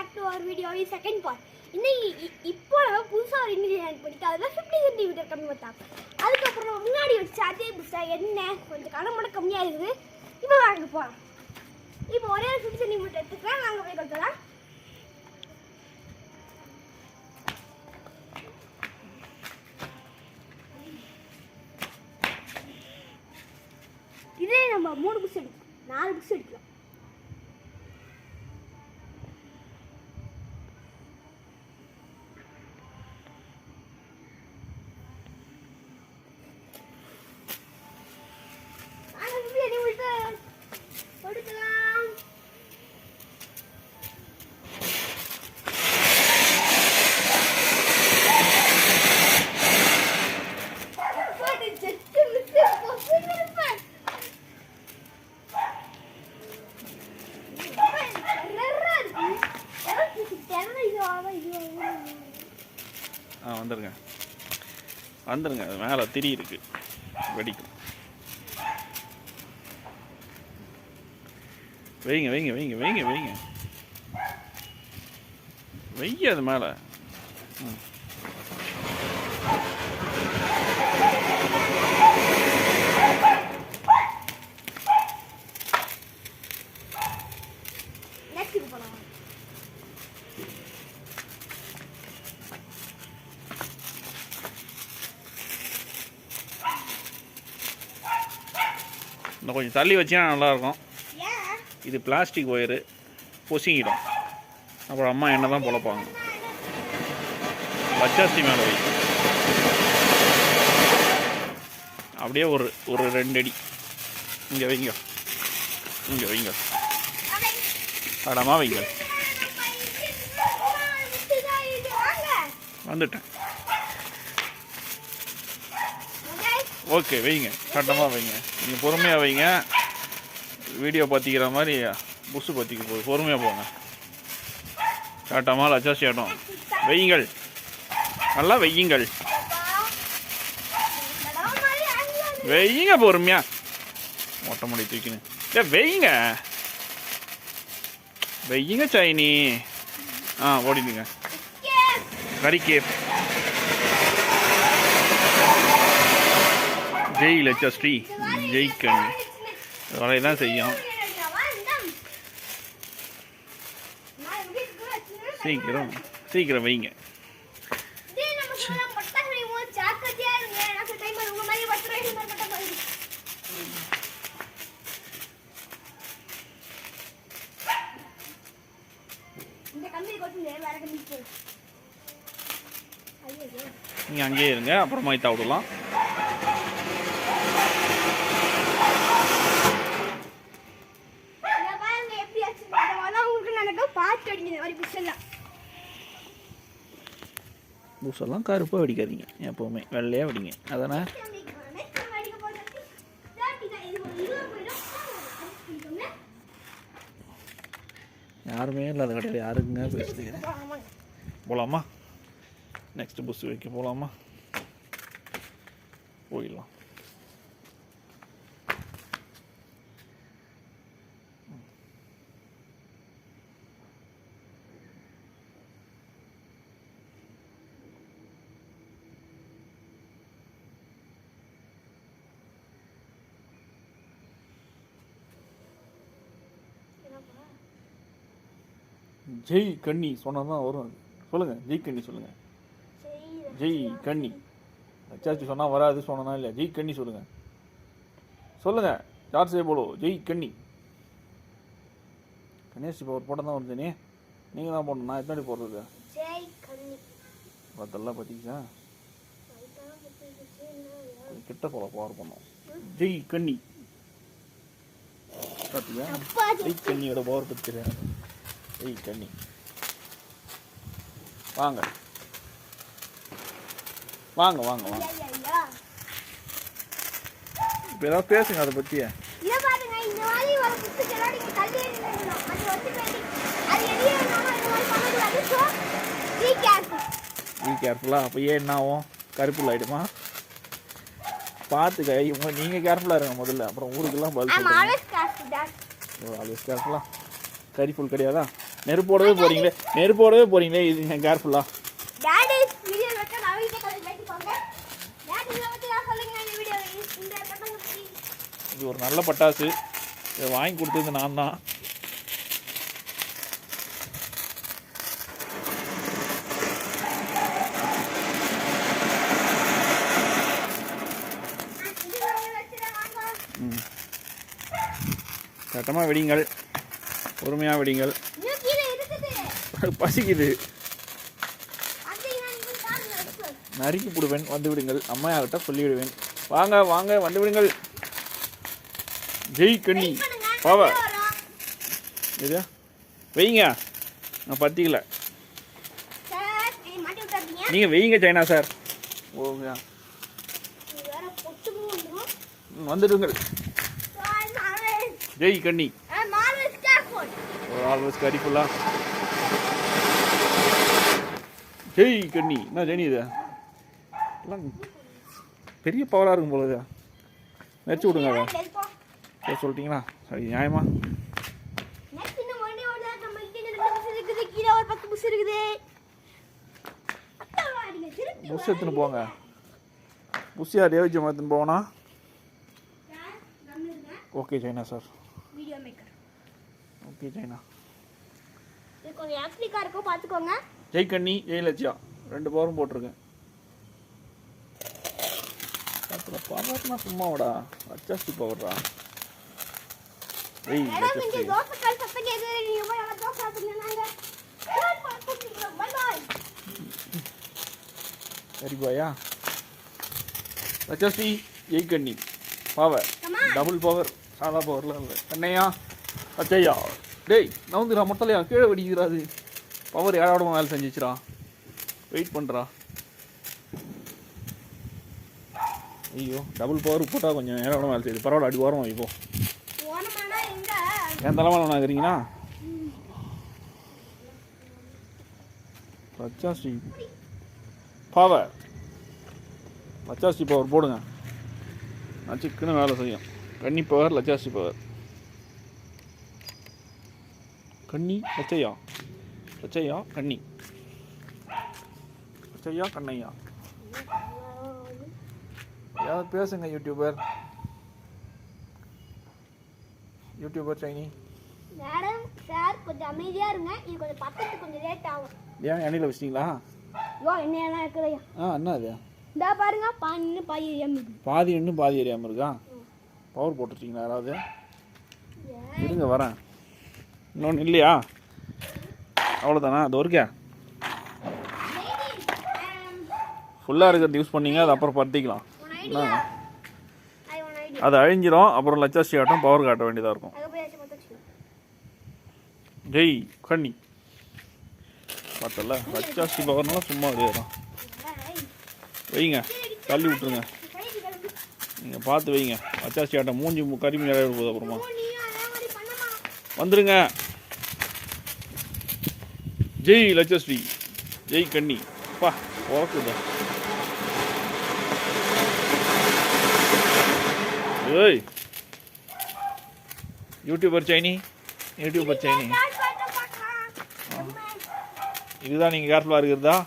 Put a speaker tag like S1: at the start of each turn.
S1: Back to our video second part. இன்னைக்கு இப்போ நம்ம புதுசாக ஒரு இன்கிரீடியன்ட் பண்ணிட்டு அதில் 50 சென்டிமீட்டர் கம்மி பார்த்தாங்க. அதுக்கப்புறம் முன்னாடி வச்சு அதே புதுசாக என்ன கொஞ்சம் கனமோட கம்மியாக இருக்குது. இப்போ வாங்க போகலாம். இப்போ ஒரே 50 சென்டிமீட்டர் எடுத்துக்கலாம். நாங்கள் போய் கொடுத்துலாம். இதே நம்ம 3 புக்ஸ் எடுக்கலாம், 4 புக்ஸ் எடுக்கலாம்.
S2: வந்துருங்க வந்துருங்க, மேலே திரி இருக்கு, வெடிக்கும். வைங்க வைங்க வைங்க வைங்க வைங்க வைங்க அது மேலே. இன்னும் கொஞ்சம் தள்ளி வச்சிங்கன்னா நல்லாயிருக்கும். இது பிளாஸ்டிக் ஒயரு, பொசிங்கிடும். அப்புறம் அம்மா என்ன தான் பொழப்பாங்க. பச்சாஸ்தி மேலே வை, அப்படியே ஒரு 2 அடி இங்கே வைங்க, இங்கே வைங்க, அடமா வைங்க. வந்துட்டேன். ஓகே, வைங்க, சட்டமாக வைங்க. நீங்கள் பொறுமையாக வைங்க. வீடியோ பார்த்திக்கிற மாதிரி புஷு பார்த்திக்க போகுது. பொறுமையாக போங்க. சாட்டமாக லச்சாசி ஆட்டம் வையுங்கள், நல்லா வையுங்கள், வையுங்க பொறுமையா. மொட்டை முடி தூக்கினு வையுங்க வையுங்க சைனி. ஓடிடுங்க. கறிக்கே ஜெய் லட்சஸ்ரீ, ஜெய் கண்ணி. வேலையை தான் செய்யும். சீக்கிரம் சீக்கிரம் வைங்க. நீங்கள் அங்கேயே இருங்க, அப்புறமா இத்தா விடலாம். பூசெல்லாம் கருப்பாக வெடிக்காதீங்க, எப்போவுமே வெள்ளையாக வெடிங்க. அதனால் யாருமே இல்லாத கடையில் யாருக்குங்க பேசுது. போகலாமா? நெக்ஸ்ட் புஷ் வைக்க போகலாமா? போயிடலாம். ஜெய் கண்ணி சொன்னால் தான் வரும். சொல்லுங்கள், ஜெய் கண்ணி சொல்லுங்கள். ஜெய் கண்ணி. அச்சாச்சி சொன்னால் வராது, சொன்னா இல்லையா? ஜெய் கண்ணி சொல்லுங்கள், சொல்லுங்கள். யார் செய்ய போலோ ஜெய் கண்ணி. கணேஷ் இப்போ ஒரு போட்டம் தான் வருதுனே, நீங்கள் தான் போடணும். நான் எத்தனை போடுறது? அதெல்லாம் பார்த்தீங்களா? கிட்ட போல பவர் பண்ணோம். ஜெய் கண்ணி பார்த்தியா? ஜெய் கண்ணியோட பவர் பத்துறேன். ஜெய் கண்ணி வாங்க வாங்க வாங்க வாங்க. இப்போ ஏதாவது பேசுங்க அதை பற்றி. கேர்ஃபுல்லா. அப்போ ஏன் என்ன ஆகும்? கருப்புல ஆகிடுமா? பார்த்துக்க. நீங்கள் கேர்ஃபுல்லாக இருங்க முதல்ல, அப்புறம் ஊருக்கெல்லாம் பதில். ஆல்வேஸ் கேர்ஃபுல்லா. கறி ஃபுல் கிடையாதா? நெருப்போடவே போறீங்களே இது கேர்ஃபுல்லா.
S1: டாடி வீடியோ வைக்க நான் வீடியோ கால் பேசிப்பாங்க. டாடி இத பத்தி நான் சொல்லுங்க இந்த வீடியோ இந்த பட்டம் பத்தி.
S2: இது ஒரு நல்ல பட்டாசு. இதை வாங்கி கொடுத்தது நான் தான். சட்டமாக வெடிங்கள், பொறுமையாக வெடிங்கள்.
S1: இன்னும் கீழே இருக்குது.
S2: பசிக்குது.
S1: அது நான் காரணம்
S2: நறுக்கி போடுவேன், வந்து விடுங்கள். அம்மையாகிட்ட சொல்லிவிடுவேன். வாங்க வந்து விடுங்கள். ஜெய் கண்ணி பாவ இது வைங்க. நான் பத்திக்கல.
S1: சார் நீ மாட்டி விட்டாதீங்க.
S2: நீங்கள் வைங்க சைனா சார். ஓங்க
S1: வேற பொட்டுமு வந்துரும்.
S2: வந்துடுங்கள். ஜெய் கண்ணி.
S1: Marvels careful.
S2: ஆல்வேஸ் கேர்ஃபுல்லா. ஜெய் கண்ணி. என்ன ஜெனி இது எல்லாம் பெரிய பவராக இருக்கும் போல இது. நெரிச்சு விடுங்க அதை. சரி சொல்லிட்டீங்களா? சரி நியாயமா?
S1: நெக்ஸ்ட் இந்த ஒண்ணே ஒண்ணு நம்ம கிட்ட 2 புஷ் இருக்குது. கீழ ஒரு 10 புஷ் இருக்குது. அத்தவாடிங்க திருப்பி
S2: புஷ் எடுத்துன்னு போங்க. புஷியா டேவிஜ் எடுத்துன்னு போனா. Okay China sir.
S1: Video maker.
S2: Okay China.
S1: இது கொஞ்சம் ஆக்டிவா இருக்கும் பாத்துக்கோங்க.
S2: ஜெய் கண்ணி, ஜெய் லட்சியா 2 பவரும் போட்டிருக்கேன். அப்புறம் பவர்னா சும்மாவடா, அட்ஜஸ்ட் பவர்டா. ஏய்
S1: மேடம் இங்க தோசை கல் சத்தம் கேக்குது. நீங்க போய் அங்க தோசை சாப்பிடுங்க. Bye bye.
S2: சரி பாயா. லட்சஸ்ரீ ஜெய் கண்ணி பவர் டபுள் பவர், சாதா பவர்லாம் இல்லை. கண்ணையா அச்சையா டேய் நவுந்துடா மொட்டலையா, கீழே வெடிக்கிறாது. பவர் ஏழாவிடமா வேலை செஞ்சிச்சுரா. வெயிட் பண்ணுறா. ஐயோ டபுள் பவர் போட்டால் கொஞ்சம் ஏழாவிடமா வேலை செய்யுது. பரவாயில்ல, அடி வரும். இப்போ என் தலைமையில் நாங்கிறீங்களா? லட்சாஸ்ரீ பவர், லட்சாஸ்ரீ பவர் போடுங்க. நான் சிக்கன்னு வேலை செய்யும். கன்னி பவர், லட்சாஸ்ரீ பவர். கன்னி லட்சையா, லட்சையா கன்னி, லட்சையா கண்ணையா. யாராவது பேசுங்க யூடியூபர். சைனி.
S1: மேடம் சார் கொஞ்சம் அமைதியா இருங்க. இது கொஞ்சம் பக்கத்துக்கு கொஞ்சம் லேட் ஆகும்.
S2: ஏன் எண்ணெயில் வச்சிட்டிங்களா?
S1: ஐயோ என்ன இருக்குதையா.
S2: என்ன அது?
S1: இந்த பாருங்க பாதி எரியாம இருக்கு.
S2: பாதி இன்னும் பாதி எரியாமல் இருக்கா? பவர் போட்டுருச்சிங்களா யாராவது? இருங்க வரேன். இன்னொன்று இல்லையா? அவ்வளோதானா? அது ஒருக்கா ஃபுல்லாக இருக்கிறது யூஸ் பண்ணிங்க. அது அப்புறம் பற்றிக்கலாம். அது அழிஞ்சிரும். அப்புறம் லட்சாஸ்ரீ ஆட்டம் பவர் காட்ட வேண்டியதாக இருக்கும். ஜெய் கண்ணி பார்த்தல. லட்சாஸ்ரீ பவர்னால சும்மா கிடையாதான். வைங்க, தள்ளி விட்டுருங்க. நீங்கள் பார்த்து வைங்க. லட்சாஸ்ரீ ஆட்டம் மூஞ்சி கரிமி நிறைய போகுது. அப்புறமா வந்துடுங்க. ஜெய் லட்சஸ்ரீ, ஜெய் கண்ணி. பா உறக்குதா. ஏய் யூடியூபர் சைனி, யூடியூபர் சைனி. இதுதான் நீங்கள் கேர்ஃபுல்லாக இருக்கிறதா?